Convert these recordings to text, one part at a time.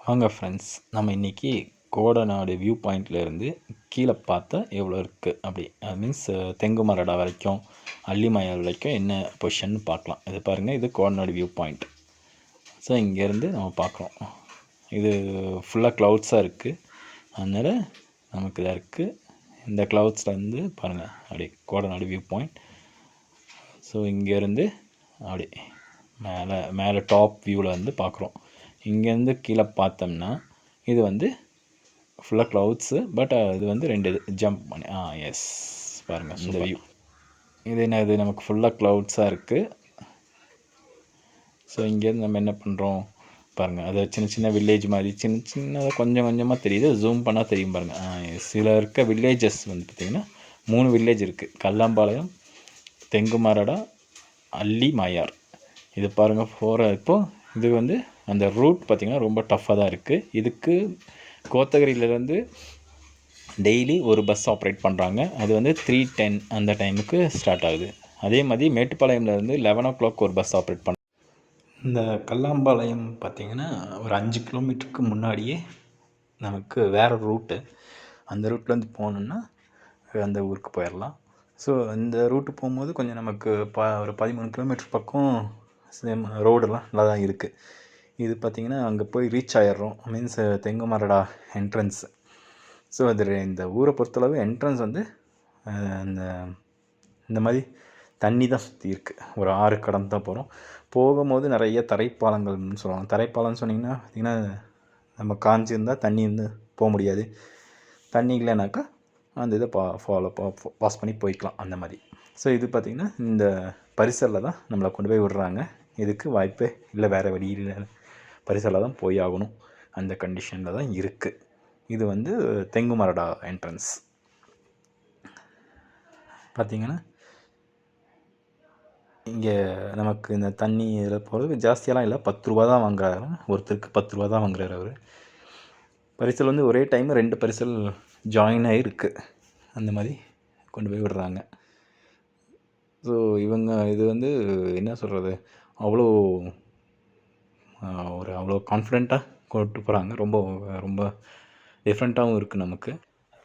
வாங்க ஃப்ரெண்ட்ஸ், நம்ம இன்றைக்கி கோடநாடு வியூ பாயிண்ட்லேருந்து கீழே பார்த்தா எவ்வளோ இருக்குது அப்படி மீன்ஸ் தெங்குமரடா வரைக்கும் அல்லிமயார் வரைக்கும் என்ன பொசிஷன் பார்க்கலாம். இது பாருங்கள், இது கோடநாடு வியூ பாயிண்ட். ஸோ இங்கேருந்து நம்ம பார்க்குறோம். இது ஃபுல்லாக க்ளவுட்ஸாக இருக்குது, அதனால் நமக்கு இதாக இருக்குது. இந்த க்ளவுட்ஸ்லேருந்து பாருங்கள் அப்படி கோடநாடு வியூ பாயிண்ட். ஸோ இங்கேருந்து அப்படி மேலே டாப் வியூவில் வந்து பார்க்குறோம். இங்கேருந்து கீழே பார்த்தோம்னா இது வந்து ஃபுல்லாக க்ளவுட்ஸு, பட் இது வந்து ரெண்டு இது ஜம்ப் பண்ணி எஸ் பாருங்கள் இந்த வியூ. இது என்ன, இது நமக்கு ஃபுல்லாக க்ளவுட்ஸாக இருக்குது. ஸோ இங்கேருந்து நம்ம என்ன பண்ணுறோம் பாருங்கள், அது சின்ன சின்ன வில்லேஜ் மாதிரி சின்ன சின்னதாக கொஞ்சம் கொஞ்சமாக தெரியுது. ஜூம் பண்ணால் தெரியும் பாருங்கள். சில இருக்க வில்லேஜஸ் வந்து பார்த்திங்கன்னா 3 வில்லேஜ் இருக்குது. கல்லாம்பாளையம், தெங்குமரடா, அல்லிமயார். இது பாருங்கள் இப்போது இது வந்து அந்த ரூட் பார்த்திங்கன்னா ரொம்ப டஃப்பாக தான் இருக்குது. இதுக்கு கோத்தகிரியிலேருந்து டெய்லி ஒரு பஸ் ஆப்ரேட் பண்ணுறாங்க. அது வந்து 3:10 அந்த டைமுக்கு ஸ்டார்ட் ஆகுது. அதே மாதிரி மேட்டுப்பாளையம்லேருந்து 11 o'clock ஒரு பஸ் ஆப்ரேட் பண்ணுறாங்க. இந்த கல்லாம்பாளையம் பார்த்திங்கன்னா ஒரு 5 கிலோமீட்டருக்கு முன்னாடியே நமக்கு வேறு ரூட்டு. அந்த ரூட்லேருந்து போகணுன்னா அந்த ஊருக்கு போயிடலாம். ஸோ இந்த ரூட்டு போகும்போது கொஞ்சம் நமக்கு ஒரு 13 கிலோமீட்டர் பக்கம் சேம் ரோடெல்லாம் நல்லா தான் இருக்குது. இது பார்த்திங்கன்னா அங்கே போய் ரீச் ஆகிடுறோம். Means Thengumarahada entrance. ஸோ அது இந்த ஊரை பொறுத்தளவு என்ட்ரன்ஸ் வந்து இந்த மாதிரி தண்ணி தான் சுற்றி இருக்குது. ஒரு 6 கடந்து தான் போகிறோம். போகும்போது நிறைய தரைப்பாலங்கள்னு சொல்லுவாங்க. தரைப்பாலம்னு சொன்னிங்கன்னா பார்த்திங்கன்னா நம்ம காஞ்சிருந்தால் தண்ணி வந்து போக முடியாது. தண்ணி இல்லைனாக்கா அந்த இதை பாஸ் பண்ணி போய்க்கலாம் அந்த மாதிரி. ஸோ இது பார்த்திங்கன்னா இந்த பரிசலில் தான் நம்மளை கொண்டு போய் விடுறாங்க. இதுக்கு வாய்ப்பே இல்லை, வேறு வழியில் பரிசலில் தான் போய் ஆகணும். அந்த கண்டிஷனில் தான் இருக்குது. இது வந்து தெங்குமரடா என்ட்ரன்ஸ். பார்த்திங்கன்னா இங்கே நமக்கு இந்த தண்ணி இதில் போகிறது ஜாஸ்தியெல்லாம் இல்லை, 10 ரூபா தான் வாங்குறாரு. ஒருத்தருக்கு 10 ரூபா தான் வாங்குறாரு அவர். பரிசல் வந்து ஒரே டைம் 2 பரிசல் ஜாயின் ஆகிருக்கு. அந்த மாதிரி கொண்டு போய் விடுறாங்க. ஸோ இவங்க இது வந்து என்ன சொல்கிறது, அவ்வளோ கான்ஃபிடெண்ட்டாக கொண்டு போகிறாங்க. ரொம்ப ரொம்ப டிஃப்ரெண்ட்டாகவும் இருக்குது நமக்கு.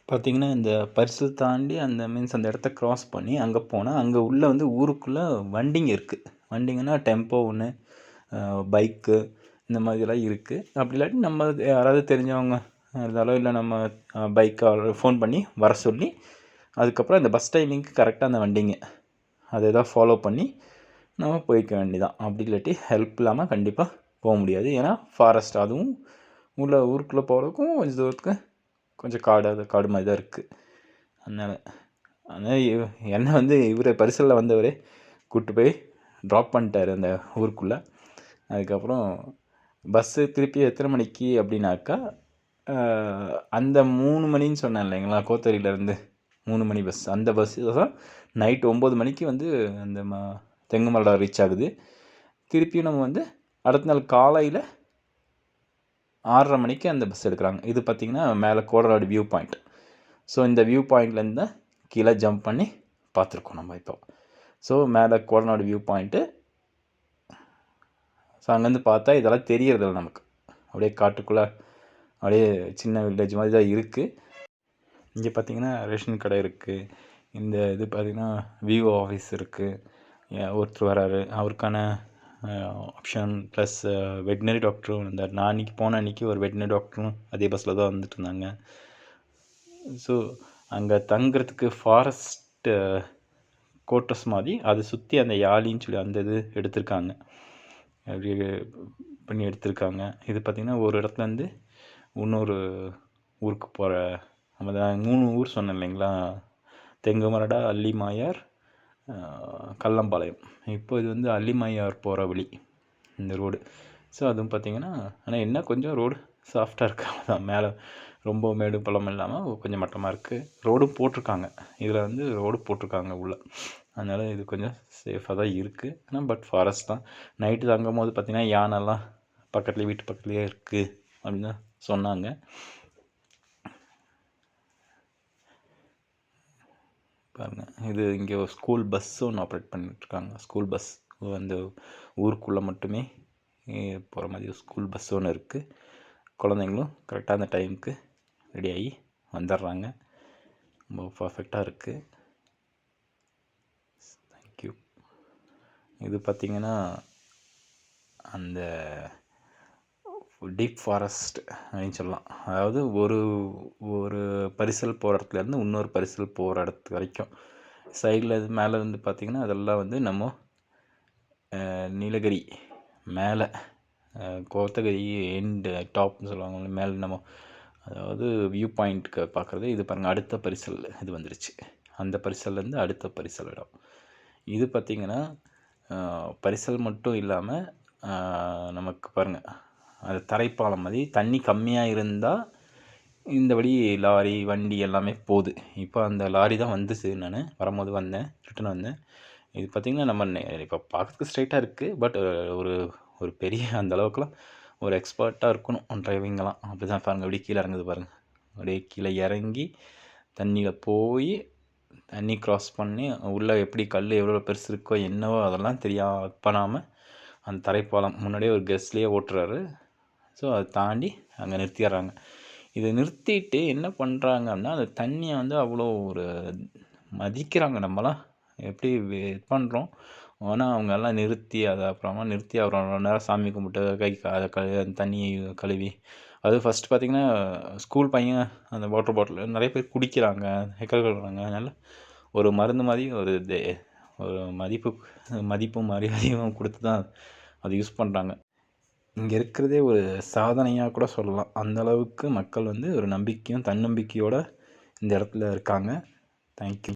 பார்த்திங்கன்னா இந்த பரிசல் தாண்டி அந்த மீன்ஸ் அந்த இடத்த க்ராஸ் பண்ணி அங்கே போனால் அங்கே உள்ளே வந்து ஊருக்குள்ளே வண்டிங்க இருக்குது. வண்டிங்கன்னா டெம்போ ஒன்று, பைக்கு இந்த மாதிரிலாம் இருக்குது. அப்படி இல்லாட்டி நம்ம யாராவது தெரிஞ்சவங்க இருந்தாலும் இல்லை நம்ம பைக்கை ஃபோன் பண்ணி வர சொல்லி அதுக்கப்புறம் இந்த பஸ் டைமிங்க்கு கரெக்டாக அந்த வண்டிங்க அதை தான் ஃபாலோ பண்ணி நம்ம போய்க்க வேண்டியதான். அப்படி இல்லாட்டி ஹெல்ப் இல்லாமல் கண்டிப்பாக போக முடியாது. ஏன்னா ஃபாரஸ்ட், அதுவும் ஊருக்குள்ளே போகிறதுக்கும் கொஞ்சம் தூரத்துக்கு கொஞ்சம் காடு மாதிரி தான் இருக்குது. அதனால் என்னை வந்து இவர் பரிசலில் வந்தவரே கூப்பிட்டு போய் ட்ராப் பண்ணிட்டார் அந்த ஊருக்குள்ளே. அதுக்கப்புறம் பஸ்ஸு திருப்பி எத்தனை மணிக்கு அப்படின்னாக்கா அந்த 3 மணின்னு சொன்னேன் இல்லைங்களா, கோத்தகிரியிலேருந்து 3 மணி பஸ். அந்த பஸ்ஸு தான் நைட்டு 9 மணிக்கு வந்து அந்த தெங்குமரடா ரீச் ஆகுது. திருப்பியும் நம்ம வந்து அடுத்த நாள் காலையில் 6:30 மணிக்கு அந்த பஸ் எடுக்கிறாங்க. இது பார்த்திங்கன்னா மேலே கோடநாடு வியூ பாயிண்ட். ஸோ இந்த வியூ பாயிண்ட்லேருந்து தான் கீழே ஜம்ப் பண்ணி பார்த்துருக்கோம் நம்ம இப்போ. ஸோ மேலே கோடநாடு வியூ பாயிண்ட்டு. ஸோ அங்கேருந்து பார்த்தா இதெல்லாம் தெரியறதில்ல நமக்கு. அப்படியே காட்டுக்குள்ளே அப்படியே சின்ன வில்லேஜ் மாதிரி தான் இருக்குது. இங்கே பார்த்திங்கன்னா ரேஷன் கடை இருக்குது. இந்த இது பார்த்திங்கன்னா விவோ ஆஃபீஸ் இருக்குது. ஒருத்தர் வராரு, அவருக்கான ஆப்ஷன் ப்ளஸ் வெட்னரி டாக்டரும் இருந்தார். நான் அன்றைக்கி போன அன்றைக்கி ஒரு வெட்னரி டாக்டரும் அதே பஸ்ஸில் தான் வந்துட்டு இருந்தாங்க. ஸோ அங்கே தங்குறதுக்கு ஃபாரஸ்ட்டு கோட்டர்ஸ் மாதிரி அதை சுற்றி அந்த யாழின்னு சொல்லி அந்த இது எடுத்திருக்காங்க. அப்படி பண்ணி எடுத்திருக்காங்க. இது பார்த்திங்கன்னா ஒரு இடத்துலேருந்து இன்னொரு ஊருக்கு போகிற, நம்ம தான் 3 ஊர் சொன்னேன் இல்லைங்களா, தெங்குமரடா, அல்லிமயார், கல்லாம்பாளையம். இப்போ இது வந்து அல்லிமயார் போகிற வழி இந்த ரோடு. ஸோ அதுவும் பார்த்திங்கன்னா ஆனால் என்ன கொஞ்சம் ரோடு சாஃப்டாக இருக்குது, அவ்வளோதான். மேலே ரொம்ப மேடு பள்ளம் இல்லாமல் கொஞ்சம் மட்டமாக இருக்குது. ரோடும் போட்டிருக்காங்க, இதில் வந்து ரோடு போட்டிருக்காங்க உள்ளே. அதனால் இது கொஞ்சம் சேஃபாக தான் இருக்குது. ஆனால் பட் ஃபாரஸ்ட் தான். நைட்டு தங்கும் போது பார்த்திங்கன்னா யானைலாம் பக்கத்துலேயே, வீட்டு பக்கத்துலேயே இருக்குது அப்படின்னு தான் சொன்னாங்க. பாருங்கள், இது இங்கே ஒரு ஸ்கூல் பஸ்ஸு ஒன்று ஆப்ரேட் பண்ணிட்டுருக்காங்க. ஸ்கூல் பஸ் வந்து ஊருக்குள்ளே மட்டுமே போகிற மாதிரி ஸ்கூல் பஸ் ஒன்று இருக்குது. குழந்தைங்களும் கரெக்டாக அந்த டைமுக்கு ரெடியாகி வந்துடுறாங்க. ரொம்ப பர்ஃபெக்டாக இருக்குது. தேங்க்யூ. இது பார்த்திங்கன்னா அந்த டீப் ஃபாரஸ்ட் அப்படின்னு சொல்லலாம். அதாவது ஒரு பரிசல் போகிற இடத்துலேருந்து இன்னொரு பரிசல் போகிற இடத்து வரைக்கும் சைடில் இது மேலே இருந்து பார்த்திங்கன்னா அதெல்லாம் வந்து நம்ம நீலகிரி மேலே கோத்தகிரி எண்டு டாப்னு சொல்லுவாங்க மேலே நம்ம அதாவது வியூ பாயிண்ட்டுக்கு பார்க்குறது. இது பாருங்கள், அடுத்த பரிசல் இது வந்துருச்சு. அந்த பரிசல்லேருந்து அடுத்த பரிசல் இடம் இது பார்த்திங்கன்னா பரிசல் மட்டும் இல்லாமல் நமக்கு பாருங்கள், அது தரைப்பாலம் மாதிரி தண்ணி கம்மியாக இருந்தால் இந்த வழி லாரி வண்டி எல்லாமே போகுது. இப்போ அந்த லாரி தான் வந்துச்சு. நான் வரும்போது வந்தேன், ரிட்டன் வந்தேன். இது பார்த்திங்கன்னா நம்ம இப்போ பார்க்கறதுக்கு ஸ்ட்ரைட்டாக இருக்குது. பட் ஒரு பெரிய அந்த அளவுக்குலாம் ஒரு எக்ஸ்பர்ட்டாக இருக்கணும் டிரைவிங்கெல்லாம். அப்படி தான் பாருங்கள், அப்படியே கீழே இறங்குது பாருங்கள். அப்படியே கீழே இறங்கி தண்ணியில் போய் தண்ணி க்ராஸ் பண்ணி உள்ளே எப்படி கல் எவ்வளோ பெருசு இருக்கோ என்னவோ அதெல்லாம் பண்ணாமல் அந்த தரைப்பாலம் முன்னாடியே ஒரு கெஸ்ட்லேயே ஓட்டுறாரு. ஸோ அதை தாண்டி அங்கே நிறுத்திடுறாங்க. இதை நிறுத்திட்டு என்ன பண்ணுறாங்க அப்படின்னா, அந்த தண்ணியை வந்து அவ்வளோ ஒரு மதிக்கிறாங்க. நம்மலாம் எப்படி இது பண்ணுறோம், ஆனால் அவங்க எல்லாம் நிறுத்தி அதை அப்புறமா நிறுத்தி அப்புறம் 2 நேரம் சாமி கும்பிட்டு அந்த தண்ணியை கழுவி அது ஃபஸ்ட்டு பார்த்திங்கன்னா ஸ்கூல் பையன் அந்த வாட்டர் பாட்டில் நிறைய பேர் குடிக்கிறாங்க, எக்கல் கழுவுறாங்க. அதனால் ஒரு மருந்து மாதிரி ஒரு மதிப்பும் மரியாதையும் கொடுத்து தான் அது யூஸ் பண்ணுறாங்க. இங்கே இருக்கிறதே ஒரு சாதனையாக கூட சொல்லலாம். அந்தளவுக்கு மக்கள் வந்து ஒரு நம்பிக்கையும் தன்னம்பிக்கையோடு இந்த இடத்துல இருக்காங்க. தேங்க்யூ.